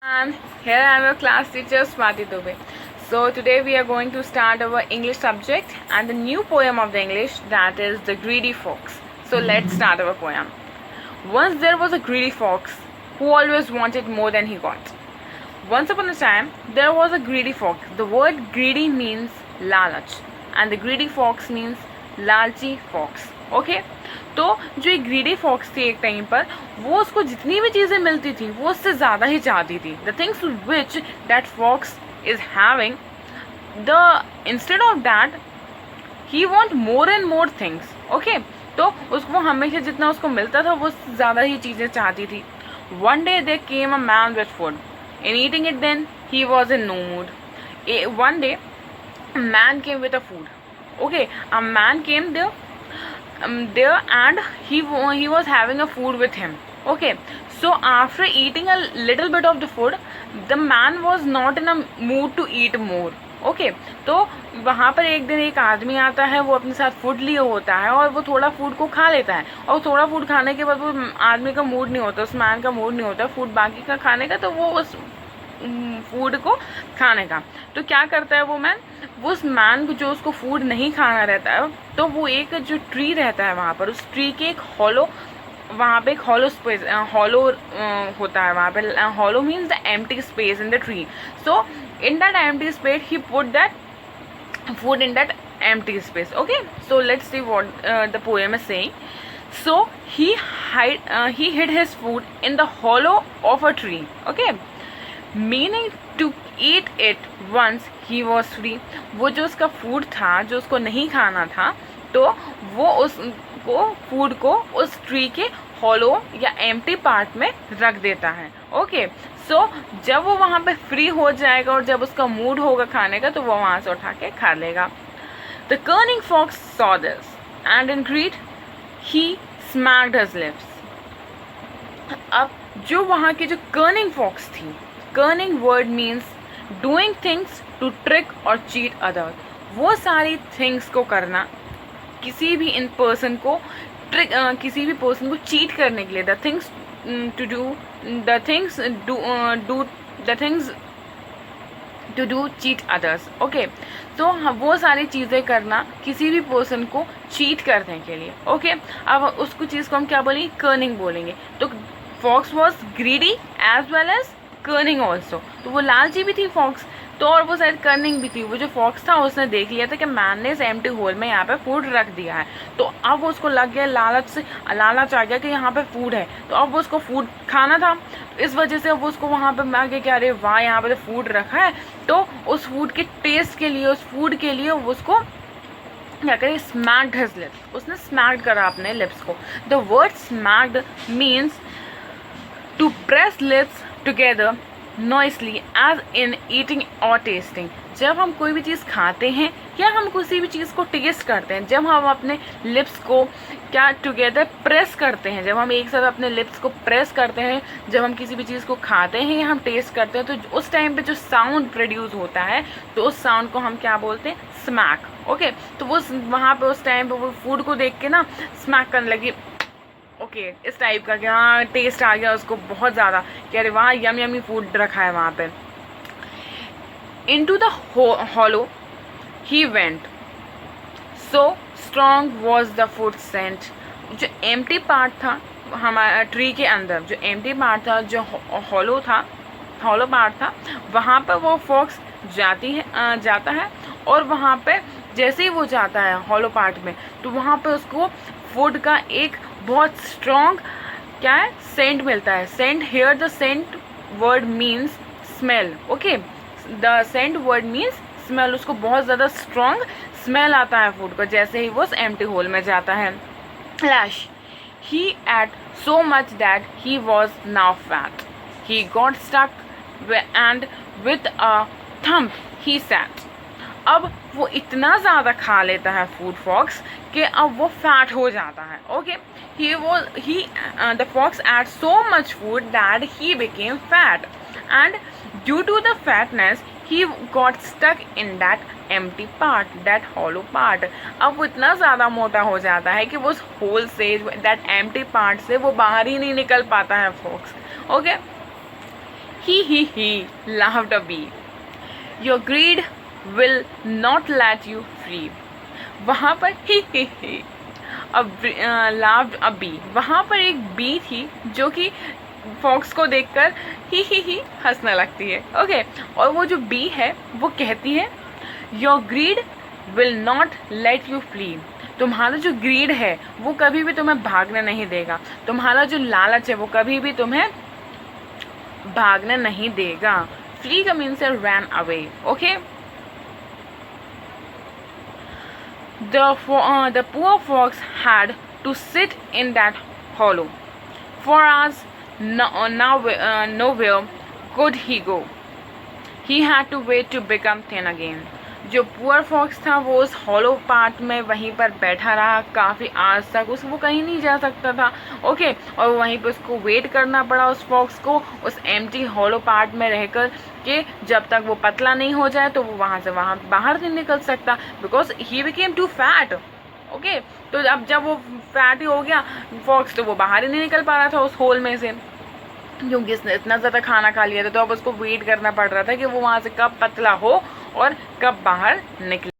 And here I am your class teacher Swati Dubey. So today we are going to start our English subject and the new poem of the English, that is The Greedy Fox. So let's start our poem. Once there was a greedy fox who always wanted more than he got. Once upon a time there was a greedy fox. The word greedy means lalach and the greedy fox means लालची fox. Okay तो जो एक greedy fox थी एक time पर, वो उसको जितनी भी चीज़ें मिलती थी वो उससे ज़्यादा ही चाहती थी. The things which that fox is having, the instead of that he want more and more things. Okay तो उसको हमेशा जितना उसको मिलता था वो ज़्यादा ही चीज़ें चाहती थी. One day they came a man with food. In eating it then he was in no mood. One day man came with a food. Okay, a man came there and he was having a food with him. Okay, so after eating a little bit of the food, the man was not in a mood to eat more. Okay तो वहाँ पर एक दिन एक आदमी आता है, वो अपने साथ फूड लिए होता है और वो थोड़ा फूड को खा लेता है. और थोड़ा फूड खाने के बाद वो आदमी का मूड नहीं होता, उस मैन का मूड नहीं होता फूड बाकी का खाने का, तो वो उस फूड को खाने का. तो क्या करता है वो मैन, वो उस मैन को जो उसको फूड नहीं खाना रहता है, तो वो एक जो ट्री रहता है वहाँ पर, उस ट्री के एक हॉलो, वहाँ पे एक हॉलो स्पेस, हॉलो होता है वहाँ पे. Hollow means the empty space in the tree. So in that empty space he put that food in that empty space. Okay so let's see what the poem is saying. So he hid his food in the hollow of a tree. Okay, meaning to eat it once he was free. वो जो उसका food था, जो उसको नहीं खाना था, तो वो उसको फूड को उस ट्री के हॉलो या एम्प्टी पार्ट में रख देता है. ओके सो जब वो वहाँ पे फ्री हो जाएगा और जब उसका मूड होगा खाने का, तो वो वहाँ से उठा के खा लेगा. The cunning fox saw this and in greed he smacked his lips. अब जो वहाँ की जो कर्निंग फॉक्स थी, cunning word means doing things to trick और चीट अदर. वो सारी थिंग्स को करना, किसी भी इन पर्सन को ट्रिक, किसी भी पर्सन को चीट करने के लिए. The things to do, the things do the things to do cheat others. Okay तो वो सारी चीज़ें करना किसी भी पर्सन को चीट करने के लिए. ओके अब उसको चीज़ को हम क्या बोलेंगे, कर्निंग बोलेंगे. तो fox was greedy as well as cunning also. तो वो लालची भी थी फॉक्स, तो और वो शायद कर्निंग भी थी. वो जो फॉक्स था उसने देख लिया था कि मैन ने इस एम्प्टी होल में यहाँ पे फूड रख दिया है, तो अब उसको लग गया लालच आ गया कि यहाँ पे फूड है, तो अब वो उसको फूड खाना था. इस वजह से अब उसको वहाँ पे आ गया कि अरे वाह यहाँ पे तो फूड रखा है, तो उस फूड के टेस्ट के लिए, उस फूड के लिए वो उसको क्या करे, स्मैक्ड हिज लिप्स. उसने स्मैक्ड करा अपने लिप्स को. The word smacked means to press lips together noisily as in eating और टेस्टिंग. जब हम कोई भी चीज़ खाते हैं या हम किसी भी चीज़ को टेस्ट करते हैं, जब हम अपने लिप्स को क्या टुगेदर प्रेस करते हैं, जब हम एक साथ अपने लिप्स को प्रेस करते हैं, जब हम किसी भी चीज़ को खाते हैं या हम टेस्ट करते हैं, तो उस टाइम पे जो साउंड प्रोड्यूस होता है, तो उस साउंड को हम क्या बोलते हैं, स्मैक. ओके तो वो वहाँ पे उस टाइम पे वो फूड को देख के ना स्मैक करने लगी. ओके इस टाइप का कि हाँ टेस्ट आ गया उसको बहुत ज़्यादा, कि अरे वहाँ यमी फूड रखा है वहाँ पे. Into the hollow he went, so strong was the food scent. जो एम्प्टी पार्ट था हमारा ट्री के अंदर, जो एम्प्टी पार्ट था, जो हॉलो पार्ट था, वहाँ पर वो फॉक्स जाता है और वहाँ पे जैसे ही वो जाता है हॉलो पार्ट में, तो वहाँ पे उसको फूड का एक बहुत स्ट्रॉन्ग क्या है, सेंट मिलता है. Scent here the scent word means smell. Okay the scent word means smell. उसको बहुत ज़्यादा स्ट्रॉन्ग स्मेल आता है फूड का जैसे ही वो उस एम्प्टी होल में जाता है. Lash he ate so much that he was now fat. He got stuck and with a thump he sat. अब वो इतना ज़्यादा खा लेता है फूड फॉक्स कि अब वो फैट हो जाता है. Okay the fox ate so much food that he became fat, and due to the fatness he got stuck in that empty part, that hollow part. अब वो इतना ज़्यादा मोटा हो जाता है कि वो उस होल से, that empty part से वो बाहर ही नहीं निकल पाता है fox. Okay He laughed a bee. Your greed will not let you free. वहाँ पर ही लाफ्ड अ बी, वहाँ पर एक बी थी जो कि फॉक्स को देखकर ही हंसने लगती है. ओके, और वो जो बी है वो कहती है your greed will not let you flee. तुम्हारा जो ग्रीड है वो कभी भी तुम्हें भागने नहीं देगा. तुम्हारा जो लालच है वो कभी भी तुम्हें भागने नहीं देगा. फ्ली का मीन्स है run away. Okay, the poor fox had to sit in that hollow for hours. Nowhere could he go. He had to wait to become thin again. जो पुअर फॉक्स था वो उस हॉलो पार्ट में वहीं पर बैठा रहा काफ़ी आज तक. वो कहीं नहीं जा सकता था. ओके, और वहीं पे उसको वेट करना पड़ा उस फॉक्स को उस एम्प्टी हॉलो पार्ट में रहकर कि जब तक वो पतला नहीं हो जाए तो वो वहाँ से वहाँ बाहर नहीं निकल सकता, because he became too fat. Okay, तो अब जब वो फैट ही हो गया फॉक्स तो वो बाहर ही नहीं निकल पा रहा था उस होल में से, क्योंकि इसने इतना ज़्यादा खाना खा लिया था. तो अब उसको वेट करना पड़ रहा था कि वो वहाँ से कब पतला हो और कब बाहर निकले.